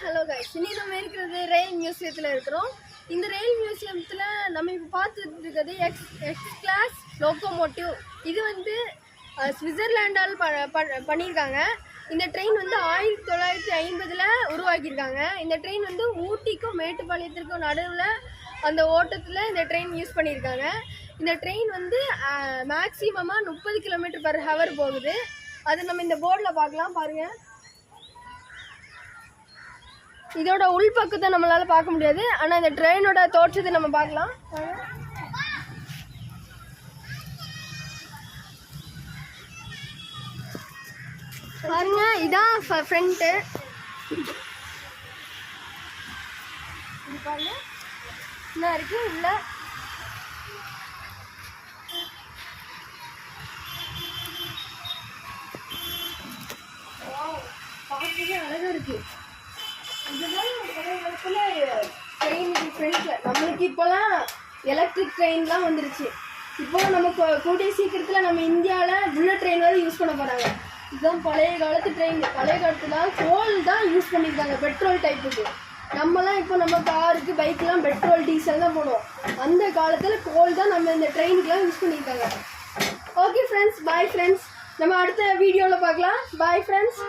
Hello guys, இன்னைக்கு நம்ம இருக்கிறது ரயில் மியூசியத்தில் இருக்கிறோம். இந்த ரயில் மியூசியத்தில் நம்ம இப்போ பார்த்துட்டு இருக்கிறது எக்ஸ் கிளாஸ் லோக்கோமோட்டிவ். இது வந்து சுவிட்சர்லாண்டால் பண்ணியிருக்காங்க. இந்த ட்ரெயின் வந்து 1950 உருவாக்கியிருக்காங்க. இந்த ட்ரெயின் வந்து ஊட்டிக்கும் மேட்டுப்பாளையத்திற்கும் நடுவில் அந்த ஓட்டத்தில் இந்த ட்ரெயின் யூஸ் பண்ணியிருக்காங்க. இந்த ட்ரெயின் வந்து மேக்ஸிமமாக 30 km/h போகுது. அது நம்ம இந்த போர்டில் பார்க்கலாம், பாருங்கள். இதோட உள் பக்கத்தை நம்மளால பார்க்க முடியாது, ஆனால் இந்த ட்ரெயினோட தோற்றத்தை நம்ம பார்க்கலாம். பாருங்க, இதான் ஃப்ரண்ட்டு. இது பாருங்க, என்ன இருக்கு உள்ள. பார்க்கவே அழகா இருக்கு. நம்மளுக்கு இப்போலாம் எலக்ட்ரிக் ட்ரெயின்லாம் வந்துருச்சு. இப்போ நம்ம கூடிய சீக்கிரத்தில் நம்ம இந்தியாவில் புல்லட் ட்ரெயின் வரை யூஸ் பண்ண போகிறாங்க. இதுதான் பழைய காலத்து ட்ரெயின். பழைய காலத்தில் கோல் தான் யூஸ் பண்ணியிருக்காங்க, பெட்ரோல் டைப்புக்கு. நம்மலாம் இப்போ நம்ம காருக்கு பைக்கெலாம் பெட்ரோல் டீசல் தான் போடுவோம். அந்த காலத்தில் கோல் தான் நம்ம இந்த ட்ரெயினுக்குலாம் யூஸ் பண்ணியிருக்காங்க. Okay friends, bye friends. நம்ம அடுத்த வீடியோவில் பார்க்கலாம். Bye friends.